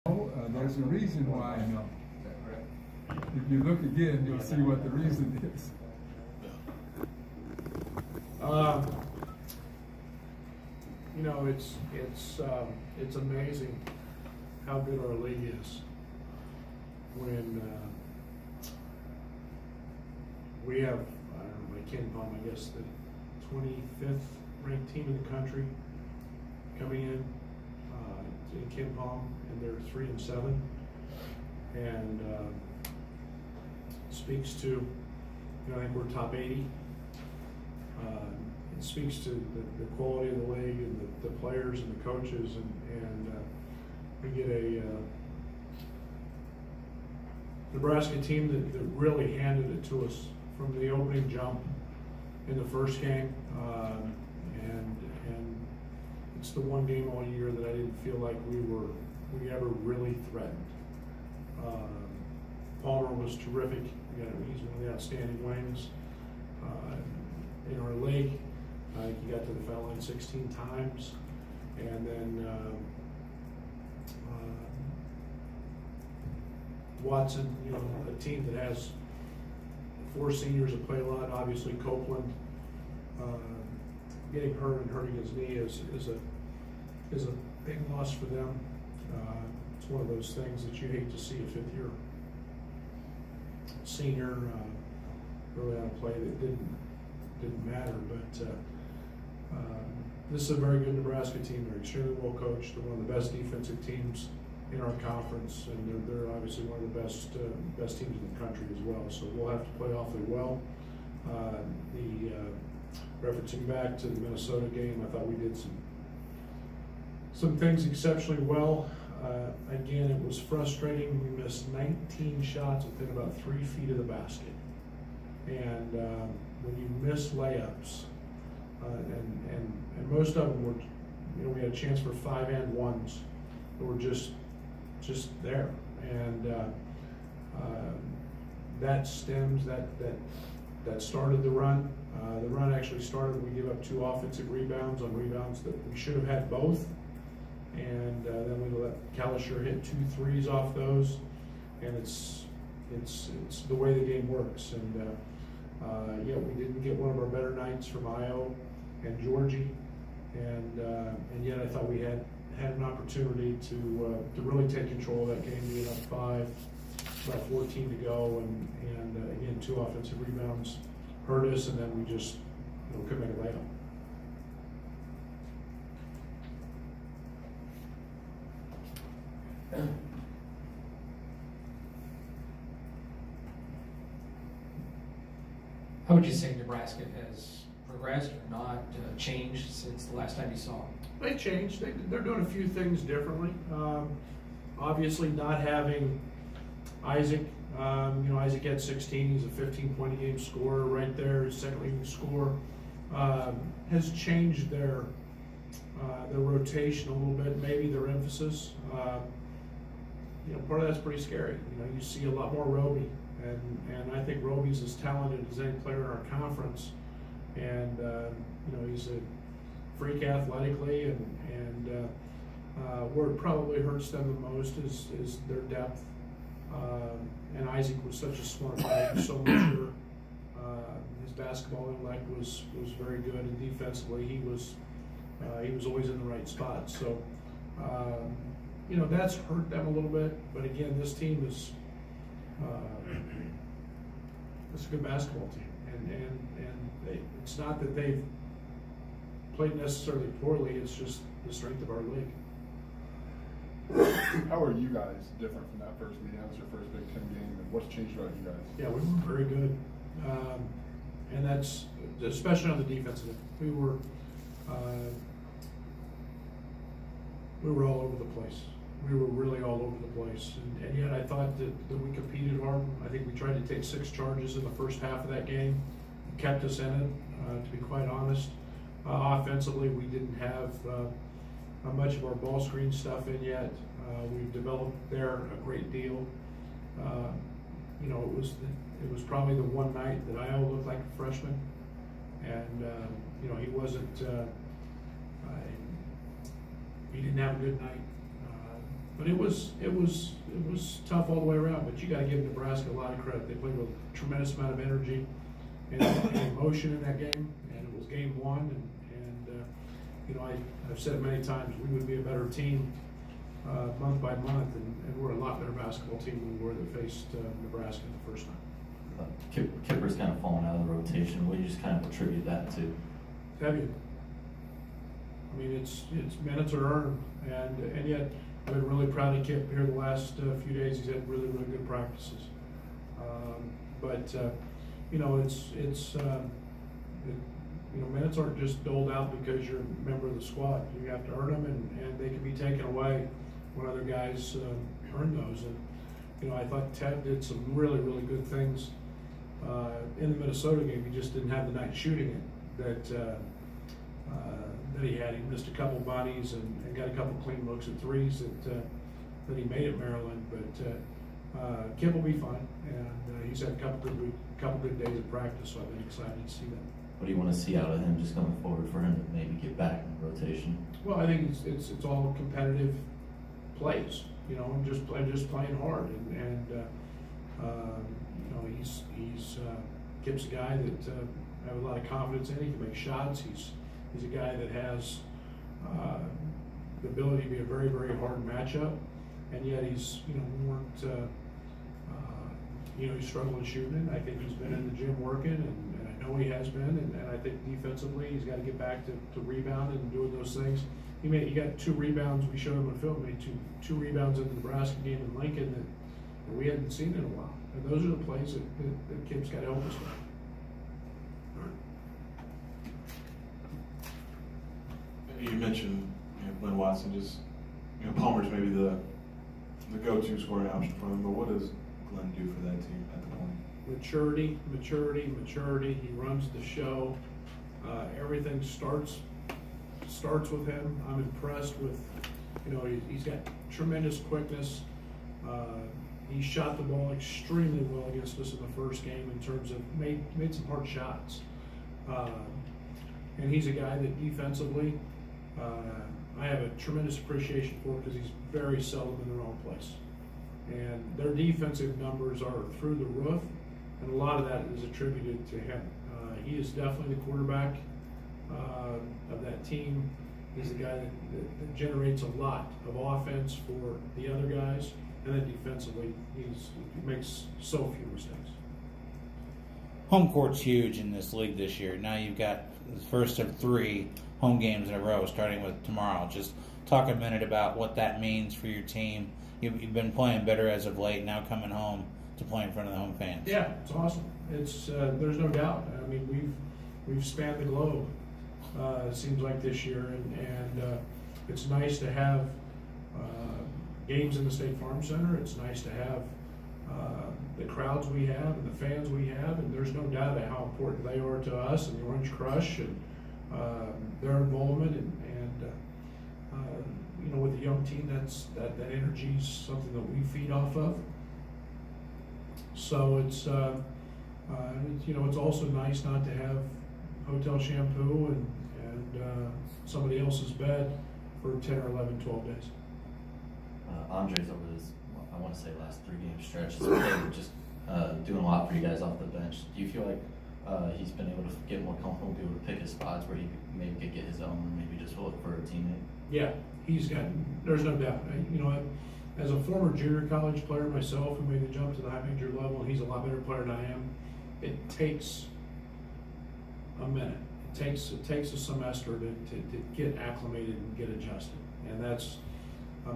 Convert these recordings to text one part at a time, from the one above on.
There's a reason why I know. If you look again, you'll see what the reason is. You know, it's amazing how good our league is when we have, I don't know, by KenPom, I guess the 25th ranked team in the country coming in KenPom, and they're 3-7, and speaks to, you know, I think we're top 80. It speaks to the quality of the league and the players and the coaches, and we get a Nebraska team that really handed it to us from the opening jump in the first game, and it's the one game all year that I didn't feel like we ever really threatened. Palmer was terrific. He's one of the outstanding wings in our league. He got to the foul line 16 times, and then Watson, you know, a team that has 4 seniors that play a lot. Obviously, Copeland getting hurt and hurting his knee is a big loss for them. It's one of those things that you hate to see a fifth-year senior really on a play that didn't matter. But this is a very good Nebraska team. They're extremely well coached. They're one of the best defensive teams in our conference, and they're obviously one of the best teams in the country as well. So we'll have to play awfully well. Referencing back to the Minnesota game, I thought we did some things exceptionally well. Again, it was frustrating. We missed 19 shots within about 3 feet of the basket. And when you miss layups, and most of them were, you know, we had a chance for 5-and-1s that were just there. And that stems, that started the run. The run actually started, we gave up 2 offensive rebounds on rebounds that we should have had both. And then we let Kalisher hit 2 threes off those, and it's the way the game works. And yeah, we didn't get one of our better nights from Io and Georgie, and yet I thought we had an opportunity to really take control of that game. We got up 5, about 14 to go, and again, 2 offensive rebounds hurt us, and then we just, you know, couldn't make a layup. How would you say Nebraska has progressed or not changed since the last time you saw them? They changed. They're doing a few things differently. Obviously, not having Isaac. You know, Isaac had 16. He's a 15-point-a-game scorer right there. His second leading scorer has changed their rotation a little bit, maybe their emphasis. You know, part of that's pretty scary. You know, you see a lot more Roby, and I think Roby's as talented as any player in our conference. And you know, he's a freak athletically, and where it probably hurts them the most is their depth. And Isaac was such a smart player, so mature. His basketball intellect was very good, and defensively he was always in the right spot. So you know, that's hurt them a little bit. But again, this team is it's a good basketball team, and it's not that they've played necessarily poorly. It's just the strength of our league. How are you guys different from that first meeting? That was your first Big Ten game, and what's changed about you guys? Yeah, we were very good, and that's especially on the defensive end. We were all over the place. We were really all over the place, and yet I thought that we competed hard. I think we tried to take 6 charges in the first half of that game. It kept us in it, to be quite honest. Offensively, we didn't have much of our ball screen stuff in yet. We've developed there a great deal. You know, it was probably the one night that Io looked like a freshman, and you know, he wasn't. He didn't have a good night. But it was tough all the way around. But you got to give Nebraska a lot of credit. They played with a tremendous amount of energy and emotion in that game, and it was game one. And you know, I've said many times we would be a better team month by month, and we're a lot better basketball team than we were that faced Nebraska the first time. Kipper's kind of fallen out of the rotation. What do you just kind of attribute that to? Heavy. I mean, it's minutes are earned, and yet I've been really proud of Kip here the last few days. He's had really good practices. But you know, you know, minutes aren't just doled out because you're a member of the squad. You have to earn them, and they can be taken away when other guys earn those. And you know, I thought Ted did some really good things in the Minnesota game. He just didn't have the night shooting it that he had. He missed a couple bunnies and got a couple clean looks at threes that he made at Maryland. But Kip will be fine, and he's had a couple good days of practice, so I've been excited to see that. What do you want to see out of him just going forward for him to maybe get back in the rotation? Well, I think it's all competitive plays, you know, and just playing hard, and you know, he's Kip's a guy that I have a lot of confidence in. He can make shots. He's a guy that has the ability to be a very hard matchup, and yet he's, you know, you know, he's struggling shooting it. I think he's been in the gym working, and I know he has been, and I think defensively he's got to get back to rebounding and doing those things. He got 2 rebounds. We showed him on film. He made two rebounds in the Nebraska game in Lincoln that we hadn't seen in a while. And those are the plays that Kip's got to help us with. You mentioned, you know, Glenn Watson. Just, you know, Palmer's maybe the go-to scoring option for them, but what does Glenn do for that team at the point? Maturity. He runs the show. Everything starts with him. I'm impressed with, you know, he's got tremendous quickness. He shot the ball extremely well against us in the first game in terms of made some hard shots. And he's a guy that defensively, I have a tremendous appreciation for because he's very seldom in the wrong place. And their defensive numbers are through the roof, and a lot of that is attributed to him. He is definitely the quarterback of that team. He's a guy that generates a lot of offense for the other guys, and then defensively, he makes so few mistakes. Home court's huge in this league this year. Now you've got the first of 3 home games in a row, starting with tomorrow. Just talk a minute about what that means for your team. You've been playing better as of late, now coming home to play in front of the home fans. Yeah, it's awesome. It's there's no doubt. I mean, we've spanned the globe. It seems like this year, and it's nice to have games in the State Farm Center. It's nice to have the crowds we have and the fans we have, and there's no doubt about how important they are to us and the Orange Crush and their involvement and you know, with the young team, that energy is something that we feed off of. So it's you know, it's also nice not to have hotel shampoo and somebody else's bed for 10 or 11, 12 days. Andre's over this, I want to say, last 3-game stretch. He's just doing a lot for you guys off the bench. Do you feel like he's been able to get more comfortable, be able to pick his spots where he maybe could get his own, or maybe just look for a teammate? Yeah, there's no doubt. You know, as a former junior college player myself who made the jump to the high major level, and he's a lot better player than I am, it takes a minute. It takes a semester to get acclimated and get adjusted. And that's,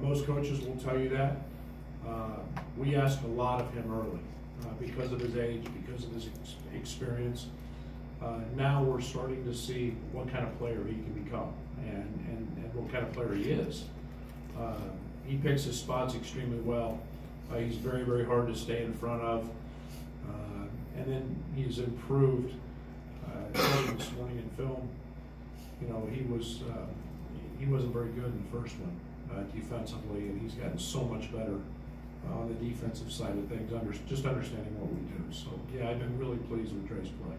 most coaches will tell you that. We ask a lot of him early because of his age, because of his experience. Now we're starting to see what kind of player he can become and what kind of player he is. He picks his spots extremely well. He's very hard to stay in front of. And then he's improved. This morning in film, you know, he wasn't very good in the first one defensively, and he's gotten so much better on the defensive side of things, just understanding what we do. So yeah, I've been really pleased with Dre's play.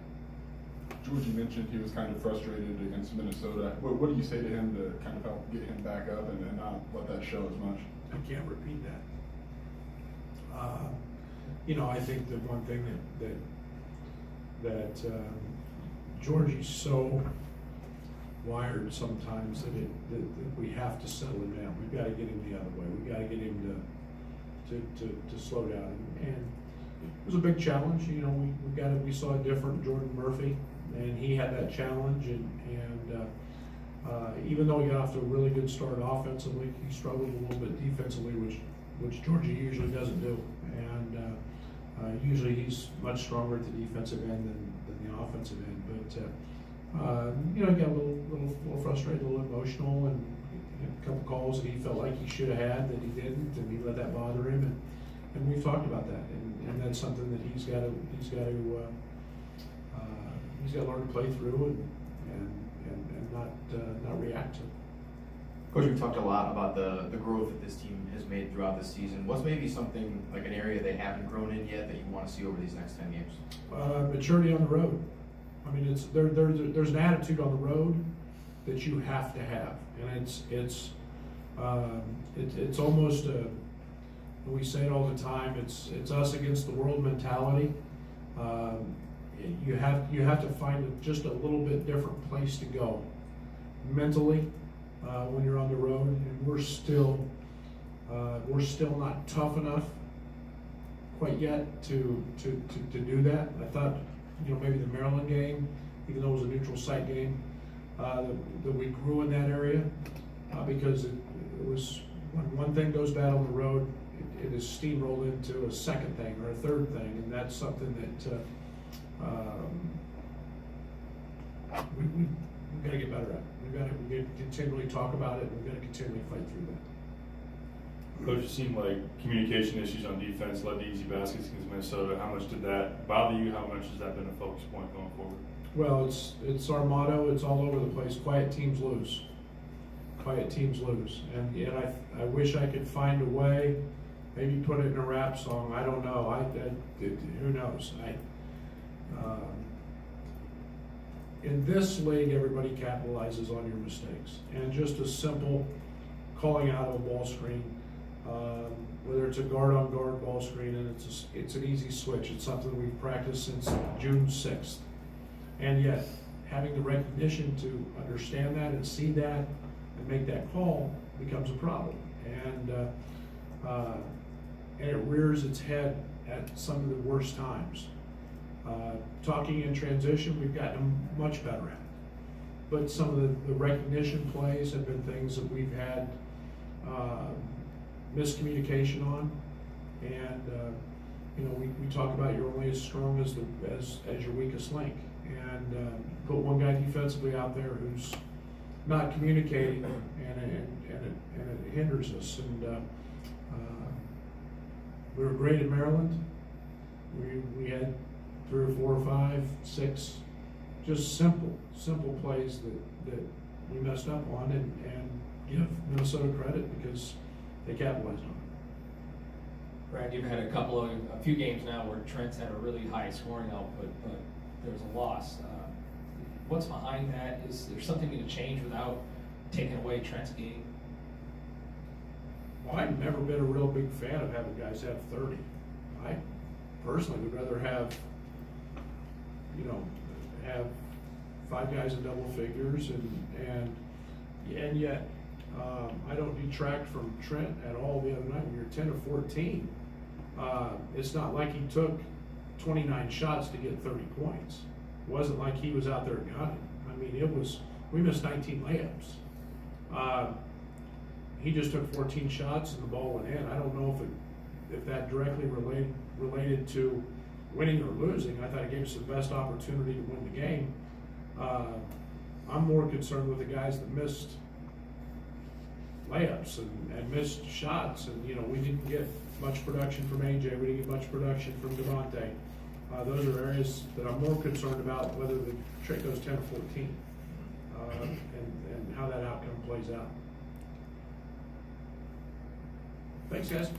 George, you mentioned he was kind of frustrated against Minnesota. What do you say to him to kind of help get him back up and not let that show as much? I can't repeat that. You know, I think the one thing that Georgie's so wired sometimes that we have to settle him down. We've got to get him the other way. We've got to get him to slow down. And it was a big challenge. You know, we saw a different Jordan Murphy, and he had that challenge. And even though he got off to a really good start offensively, he struggled a little bit defensively, which Georgie usually doesn't do. And usually he's much stronger at the defensive end than the offensive end. But you know, he got a little frustrated, a little emotional, and a couple calls that he felt like he should have had that he didn't, and he let that bother him. And we've talked about that, and that's something that he's got to learn to play through and not react to. Coach, we've talked a lot about the growth that this team has made throughout the season. What's maybe something like an area they haven't grown in yet that you want to see over these next 10 games? Maturity on the road. I mean, there's an attitude on the road that you have to have, and it's almost we say it all the time. It's us against the world mentality. You have to find just a little bit different place to go mentally when you're on the road, and we're still not tough enough quite yet to do that. I thought, you know, maybe the Maryland game, even though it was a neutral site game, that we grew in that area because it was when one thing goes bad on the road, it is steamrolled into a second thing or a third thing, and that's something that we've got to get better at. We've got to continually talk about it, and we've got to continually fight through that. Coach, it seemed like communication issues on defense led to easy baskets against Minnesota. How much did that bother you? How much has that been a focus point going forward? Well, it's our motto. It's all over the place. Quiet teams lose. Quiet teams lose. And yet I wish I could find a way, maybe put it in a rap song. I don't know. Who knows? In this league, everybody capitalizes on your mistakes. And just a simple calling out of a ball screen, whether it's a guard-on-guard ball screen, and it's an easy switch. It's something we've practiced since June 6th. And yet, having the recognition to understand that and see that and make that call becomes a problem. And it rears its head at some of the worst times. Talking in transition, we've gotten much better at it. But some of the recognition plays have been things that we've had miscommunication on. And you know, we talk about you're only as strong as your weakest link. And put one guy defensively out there who's not communicating, and it hinders us. And we were great in Maryland. We had 3 or 4 or 5, 6, just simple plays that we messed up on, and give Minnesota credit because they capitalized on it. Brad, you've had a few games now where Trent's had a really high scoring output, but there was a loss. What's behind that? Is there something going to change without taking away Trent's game? Well, I've never been a real big fan of having guys have 30. I personally would rather have 5 guys in double figures, and yet I don't detract from Trent at all. The other night when you're 10 to 14, it's not like he took 29 shots to get 30 points. It wasn't like he was out there gunning. I mean, we missed 19 layups. He just took 14 shots and the ball went in. I don't know if that directly related to winning or losing. I thought it gave us the best opportunity to win the game. I'm more concerned with the guys that missed layups and missed shots. And, you know, we didn't get much production from AJ. We didn't get much production from Devontae. Those are areas that I'm more concerned about, whether the trick goes 10 or 14, and how that outcome plays out. Thanks, guys.